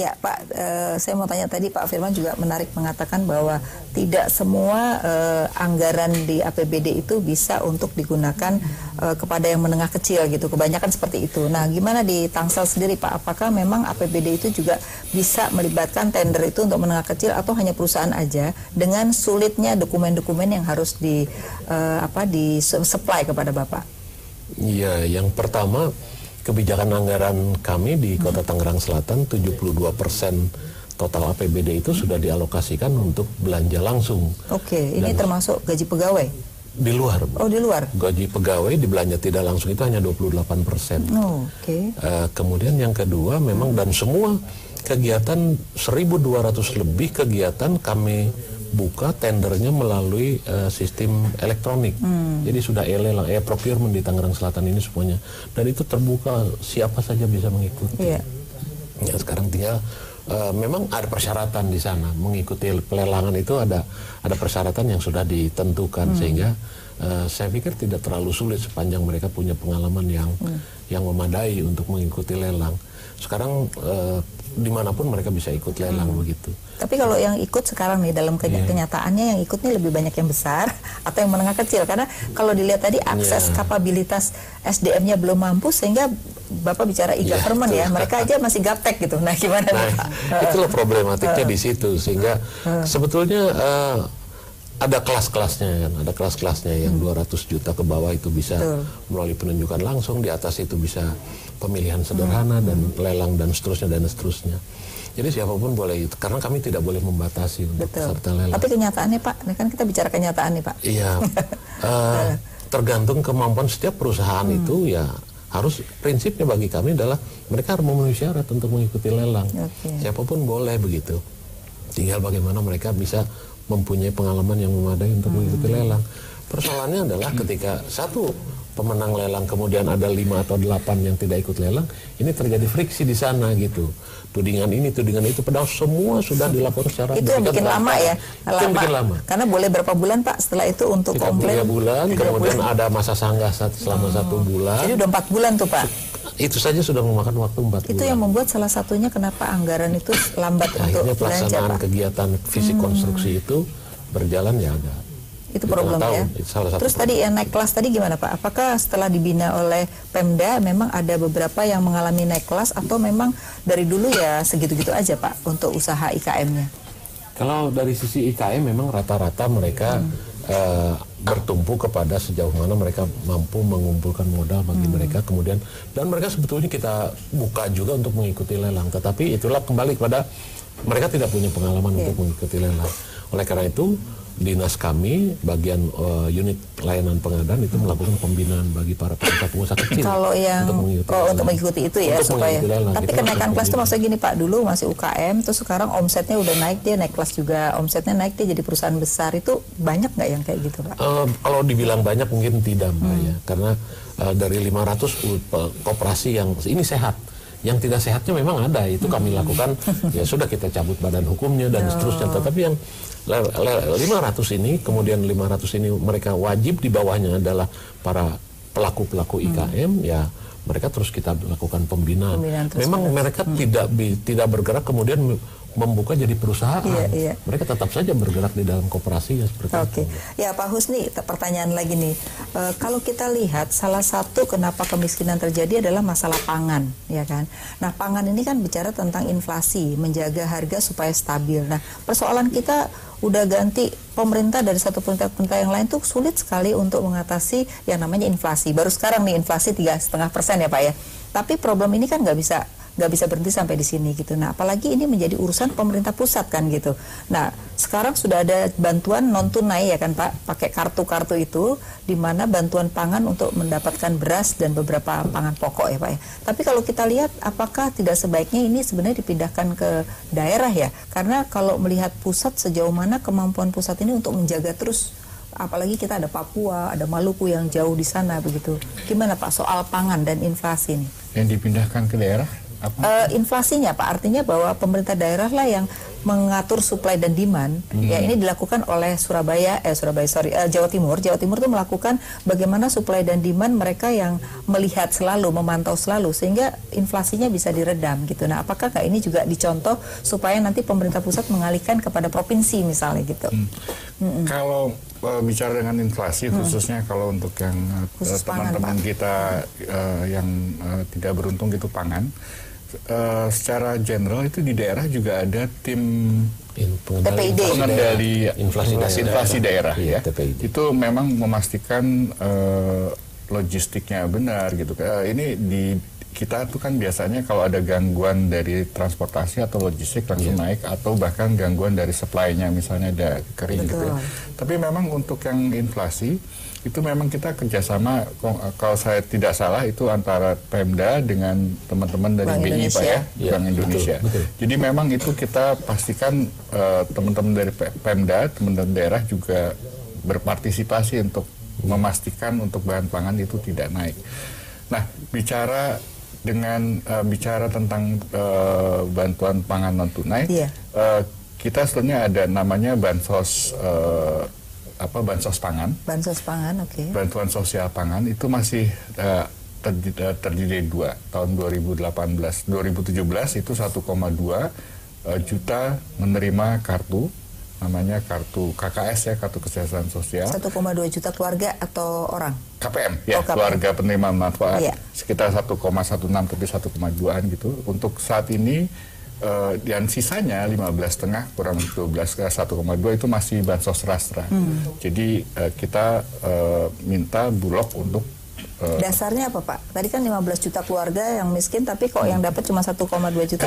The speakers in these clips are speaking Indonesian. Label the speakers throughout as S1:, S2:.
S1: Ya Pak, saya mau tanya tadi Pak Firman juga menarik mengatakan bahwa tidak semua anggaran di APBD itu bisa untuk digunakan kepada yang menengah kecil gitu. Kebanyakan seperti itu. Nah, gimana di Tangsel sendiri Pak? Apakah memang APBD itu juga bisa melibatkan tender itu untuk menengah kecil atau hanya perusahaan aja dengan sulitnya dokumen-dokumen yang harus di supply kepada Bapak?
S2: Iya, yang pertama kebijakan anggaran kami di Kota Tangerang Selatan 72% total APBD itu sudah dialokasikan untuk belanja langsung.
S1: Oke, ini termasuk gaji pegawai?
S2: Di luar.
S1: Oh, di luar.
S2: Gaji pegawai dibelanja tidak langsung itu hanya 28%.
S1: Oh, oke.
S2: Kemudian yang kedua memang dan semua kegiatan 1.200 lebih kegiatan kami buka tendernya melalui sistem elektronik. Jadi sudah e-lelang, procurement di Tangerang Selatan ini semuanya. Dan itu terbuka, siapa saja bisa mengikuti.
S1: Yeah.
S2: Ya, sekarang tinggal memang ada persyaratan di sana. Mengikuti pelelangan itu ada persyaratan yang sudah ditentukan sehingga saya pikir tidak terlalu sulit sepanjang mereka punya pengalaman yang memadai untuk mengikuti lelang. Sekarang dimanapun mereka bisa ikut lelang begitu.
S1: Tapi kalau yang ikut sekarang nih dalam kenyataannya yang ikut nih lebih banyak yang besar atau yang menengah kecil, karena kalau dilihat tadi akses kapabilitas SDM-nya belum mampu sehingga Bapak bicara e-government ya, mereka aja masih gaptek gitu. Nah, gimana Pak?
S2: Itulah problematiknya di situ sehingga sebetulnya ada kelas-kelasnya kan, ada kelas-kelasnya yang 200 juta ke bawah itu bisa melalui penunjukan langsung, di atas itu bisa pemilihan sederhana dan lelang dan seterusnya. Jadi siapapun boleh itu, karena kami tidak boleh membatasi untuk peserta lelang.
S1: Tapi kenyataannya Pak, ini kan kita bicara kenyataan nih Pak.
S2: Iya, tergantung kemampuan setiap perusahaan itu ya harus prinsipnya bagi kami adalah mereka harus memenuhi syarat untuk mengikuti lelang. Siapapun boleh begitu. Tinggal bagaimana mereka bisa mempunyai pengalaman yang memadai untuk mengikuti lelang. Persoalannya adalah ketika satu pemenang lelang kemudian ada 5 atau 8 yang tidak ikut lelang, ini terjadi friksi di sana gitu. Tudingan ini, tudingan itu, padahal semua sudah dilakukan secara
S1: itu yang bikin lama ya?
S2: Itu yang bikin lama.
S1: Karena boleh berapa bulan Pak setelah itu untuk komplain?
S2: 3 bulan, kemudian ada masa sanggah selama 1 bulan.
S1: Jadi udah 4 bulan tuh Pak?
S2: Itu saja sudah memakan waktu 4 bulan.
S1: Itu yang membuat salah satunya kenapa anggaran itu lambat untuk belanja
S2: pelaksanaan
S1: Pak?
S2: kegiatan fisik konstruksi itu berjalan ya agak.
S1: Itu problem ya. Terus tadi yang naik kelas tadi gimana Pak? Apakah setelah dibina oleh Pemda memang ada beberapa yang mengalami naik kelas atau memang dari dulu ya segitu-gitu aja Pak untuk usaha IKM-nya?
S2: Kalau dari sisi IKM memang rata-rata mereka bertumpu kepada sejauh mana mereka mampu mengumpulkan modal bagi mereka, kemudian dan mereka sebetulnya kita buka juga untuk mengikuti lelang, tetapi itulah kembali kepada mereka tidak punya pengalaman untuk mengikuti lelang. Oleh karena itu dinas kami bagian unit layanan pengadaan itu melakukan pembinaan bagi para pengusaha kecil
S1: kalau yang untuk mengikuti itu ya, supaya tapi kenaikan kelas itu maksudnya gini Pak, dulu masih UKM terus sekarang omsetnya udah naik, dia naik kelas juga, omsetnya naik, dia jadi perusahaan besar, itu banyak nggak yang kayak gitu Pak?
S2: Kalau dibilang banyak mungkin tidak Mbak ya, karena dari 500 koperasi yang ini sehat, yang tidak sehatnya memang ada, itu kami lakukan ya sudah kita cabut badan hukumnya dan seterusnya, tetapi yang 500 ini, kemudian 500 ini mereka wajib di bawahnya adalah para pelaku-pelaku IKM, ya mereka terus kita lakukan pembinaan memang mereka tidak bergerak kemudian membuka jadi perusahaan. Mereka tetap saja bergerak di dalam koperasi ya seperti itu.
S1: Ya Pak Husni, pertanyaan lagi nih. Kalau kita lihat salah satu kenapa kemiskinan terjadi adalah masalah pangan, ya kan? Nah, pangan ini kan bicara tentang inflasi, menjaga harga supaya stabil. Nah, persoalan kita udah ganti pemerintah dari satu pemerintah yang lain tuh sulit sekali untuk mengatasi yang namanya inflasi. Baru sekarang nih inflasi 3,5% ya Pak ya. Tapi problem ini kan nggak bisa berhenti sampai di sini gitu. Nah, apalagi ini menjadi urusan pemerintah pusat kan gitu. Nah, sekarang sudah ada bantuan non tunai ya kan Pak, pakai kartu-kartu itu, di mana bantuan pangan untuk mendapatkan beras dan beberapa pangan pokok ya Pak ya. Tapi kalau kita lihat, apakah tidak sebaiknya ini sebenarnya dipindahkan ke daerah ya? Karena kalau melihat pusat, sejauh mana kemampuan pusat ini untuk menjaga terus, apalagi kita ada Papua, ada Maluku yang jauh di sana begitu. Gimana Pak soal pangan dan inflasi ini?
S3: Yang dipindahkan ke daerah?
S1: Inflasinya Pak, artinya bahwa pemerintah daerah lah yang mengatur supply dan demand. Ya, ini dilakukan oleh Jawa Timur. Jawa Timur itu melakukan bagaimana supply dan demand mereka yang melihat selalu, memantau selalu sehingga inflasinya bisa diredam gitu. Nah, apakah ini juga dicontoh supaya nanti pemerintah pusat mengalihkan kepada provinsi misalnya gitu?
S3: Kalau bicara dengan inflasi, khususnya kalau untuk yang teman-teman kita yang tidak beruntung gitu pangan, secara general itu di daerah juga ada tim pengendali inflasi daerah ya. Itu memang memastikan logistiknya benar gitu. Ini di kita tuh kan biasanya kalau ada gangguan dari transportasi atau logistik langsung naik, atau bahkan gangguan dari supply-nya misalnya ada kering gitu ya. Tapi memang untuk yang inflasi itu memang kita kerjasama, kalau saya tidak salah itu antara Pemda dengan teman-teman dari
S1: Bank
S3: BI
S1: Indonesia.
S3: Pak ya, Bank Indonesia.
S2: Betul.
S3: Jadi memang itu kita pastikan teman-teman dari Pemda, teman-teman daerah juga berpartisipasi untuk memastikan untuk bahan pangan itu tidak naik. Nah, bicara tentang bantuan pangan non tunai, kita sebenarnya ada namanya bansos pangan.
S1: Bansos pangan, oke.
S3: Bantuan sosial pangan itu masih terdiri dari dua. Tahun 2017 itu 1,2 juta menerima kartu, namanya kartu KKS ya, kartu kesehatan sosial.
S1: 1,2 juta keluarga atau orang?
S3: KPM ya,
S1: KPM.
S3: keluarga penerima manfaat. Sekitar 1,16 tapi 1,2-an gitu. Untuk saat ini dan sisanya 15,5 kurang 12 ke 1,2 itu masih bansos rastra. Jadi kita minta Bulog untuk
S1: dasarnya apa Pak? Tadi kan 15 juta keluarga yang miskin, tapi kok yang dapat cuma 1,2 juta?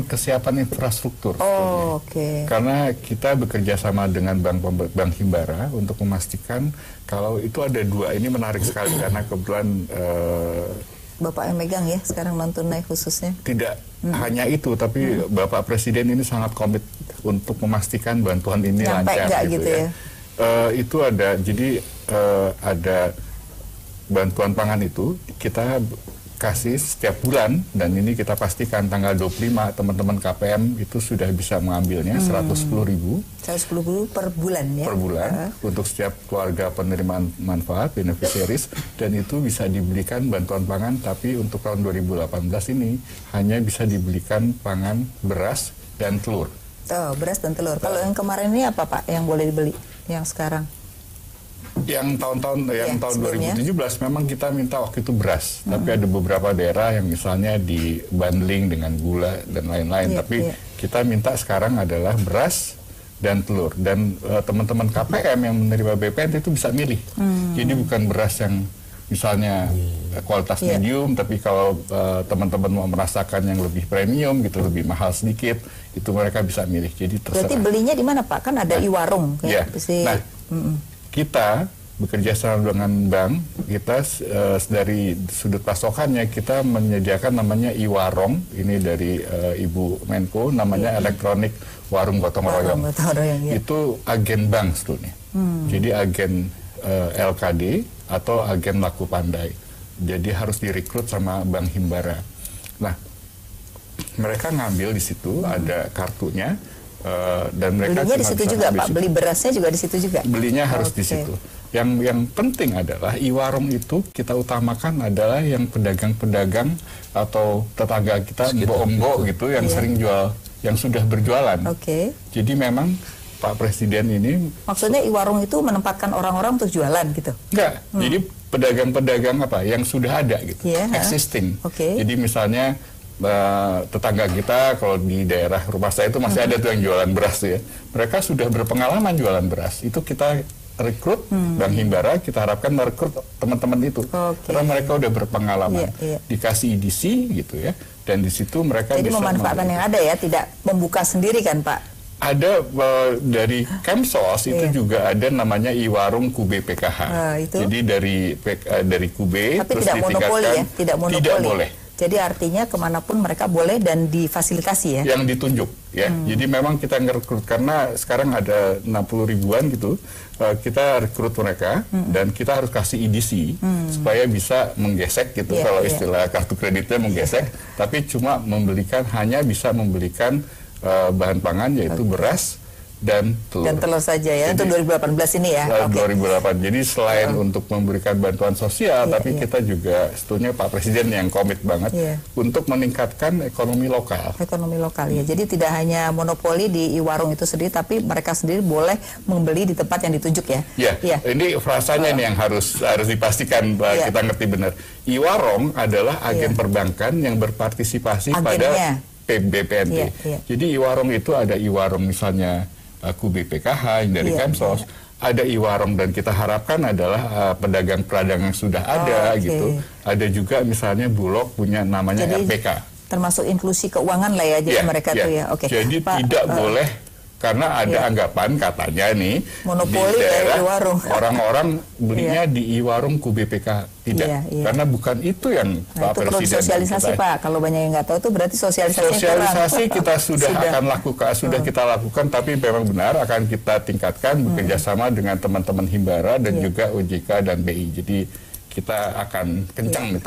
S3: Kesiapan infrastruktur.
S1: Oke.
S3: Karena kita bekerja sama dengan Bank Himbara untuk memastikan kalau itu ada dua. Ini menarik sekali karena kebetulan
S1: Bapak yang megang ya sekarang non tunai khususnya.
S3: Tidak hanya itu, tapi Bapak Presiden ini sangat komit untuk memastikan bantuan ini lancar gitu ya. Itu ada, jadi ada bantuan pangan itu kita kasih setiap bulan, dan ini kita pastikan tanggal 25 teman-teman KPM itu sudah bisa mengambilnya 110.000
S1: per bulan ya.
S3: Per bulan untuk setiap keluarga penerimaan manfaat beneficiaries, dan itu bisa dibelikan bantuan pangan, tapi untuk tahun 2018 ini hanya bisa dibelikan pangan, beras dan telur.
S1: Beras dan telur. Kalau yang kemarin ini apa Pak yang boleh dibeli? Yang sekarang?
S3: Yang tahun 2017 memang kita minta waktu itu beras, tapi ada beberapa daerah yang misalnya di bundling dengan gula dan lain-lain, tapi kita minta sekarang adalah beras dan telur, dan teman-teman KPM yang menerima BPN itu bisa milih. Jadi bukan beras yang misalnya kualitas medium, tapi kalau teman-teman mau merasakan yang lebih premium gitu, lebih mahal sedikit, itu mereka bisa milih. Jadi terserah.
S1: Berarti belinya di mana Pak? Kan ada iwarung.
S3: Kita bekerja sama dengan bank, kita dari sudut pasokannya kita menyediakan namanya iwarong, ini dari Ibu Menko, namanya elektronik warung gotong royong. Itu agen bank sebetulnya. Jadi agen LKD atau agen laku pandai. Jadi harus direkrut sama Bank Himbara. Nah, mereka ngambil di situ, ada kartunya. Dan mereka
S1: belinya di situ juga Pak, beli berasnya juga di situ juga.
S3: Belinya harus di situ. Yang penting adalah iwarung itu kita utamakan adalah yang pedagang-pedagang atau tetangga kita, mbok-mbok gitu yang sering jual, yang sudah berjualan. Jadi memang Pak Presiden ini
S1: maksudnya iwarung itu menempatkan orang-orang untuk jualan gitu?
S3: Enggak. Jadi pedagang-pedagang apa yang sudah ada gitu, existing. Jadi misalnya tetangga kita kalau di daerah rumah saya itu masih ada tuh yang jualan beras ya. Mereka sudah berpengalaman jualan beras. Itu kita rekrut Bank Himbara, kita harapkan merekrut teman-teman itu. Karena mereka udah berpengalaman. Dikasih EDC gitu ya. Dan di situ mereka
S1: jadi
S3: bisa
S1: memanfaatkan yang ada ya, tidak membuka sendiri kan Pak?
S3: Ada dari Kemsos itu juga ada namanya iwarung Kube PKH. Jadi dari Kube
S1: tapi
S3: terus
S1: tidak monopoli ya? Tidak monopoli.
S3: Tidak boleh.
S1: Jadi artinya kemanapun mereka boleh dan difasilitasi ya?
S3: Yang ditunjuk ya. Jadi memang kita ngerekrut karena sekarang ada 60 ribuan gitu. Kita rekrut mereka dan kita harus kasih EDC supaya bisa menggesek gitu kalau istilah kartu kreditnya menggesek. Tapi cuma hanya bisa membelikan bahan pangan yaitu beras dan telur.
S1: Dan telur saja ya. Jadi, untuk 2018 ini ya.
S3: 2008. Jadi selain untuk memberikan bantuan sosial, tapi kita juga sebetulnya Pak Presiden yang komit banget untuk meningkatkan ekonomi lokal.
S1: Ekonomi lokal ya. Jadi tidak hanya monopoli di Iwarung itu sendiri, tapi mereka sendiri boleh membeli di tempat yang ditunjuk ya.
S3: Iya. Ini frasanya nih yang harus dipastikan kita ngerti benar. Iwarong adalah agen perbankan yang berpartisipasi pada BPNT. Jadi Iwarong itu ada Iwarong misalnya QBPKH yang dari Kemsos, ada Iwarong dan kita harapkan adalah pedagang-pedagang yang sudah ada gitu. Ada juga misalnya Bulog punya namanya RPK.
S1: Termasuk inklusi keuangan lah ya, jadi mereka tuh ya.
S3: Jadi tidak boleh karena ada anggapan katanya nih
S1: monopoli
S3: di daerah
S1: Iwarung.
S3: Orang-orang belinya di Iwarung QBPK tidak, karena bukan itu yang Pak Presiden.
S1: Itu sosialisasi Pak. Kalau banyak yang nggak tahu itu berarti
S3: sosialisasi kita sudah akan lakukan, kita lakukan, tapi memang benar akan kita tingkatkan bekerja sama dengan teman-teman Himbara dan juga OJK dan BI. Jadi kita akan kencang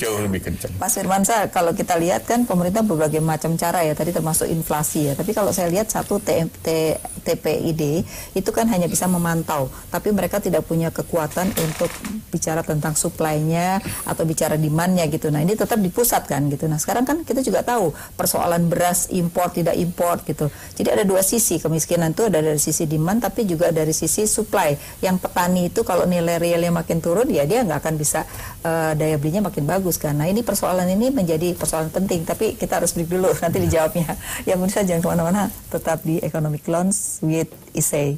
S3: jauh lebih kencang.
S1: Mas Firmansyah, kalau kita lihat kan pemerintah berbagai macam cara ya, tadi termasuk inflasi ya. Tapi kalau saya lihat satu TPID itu kan hanya bisa memantau, tapi mereka tidak punya kekuatan untuk bicara tentang supply-nya atau bicara demand-nya gitu. Nah ini tetap di pusat kan gitu. Nah sekarang kan kita juga tahu persoalan beras impor tidak impor gitu. Jadi ada dua sisi kemiskinan itu, ada dari sisi demand tapi juga dari sisi supply. Yang petani itu kalau nilai realnya makin turun ya dia nggak akan bisa daya belinya makin bagus kan. Nah ini persoalan ini menjadi persoalan penting, tapi kita harus break dulu nanti dijawabnya. Yang pemirsa jangan kemana-mana, tetap di Economic Lounge with Isay.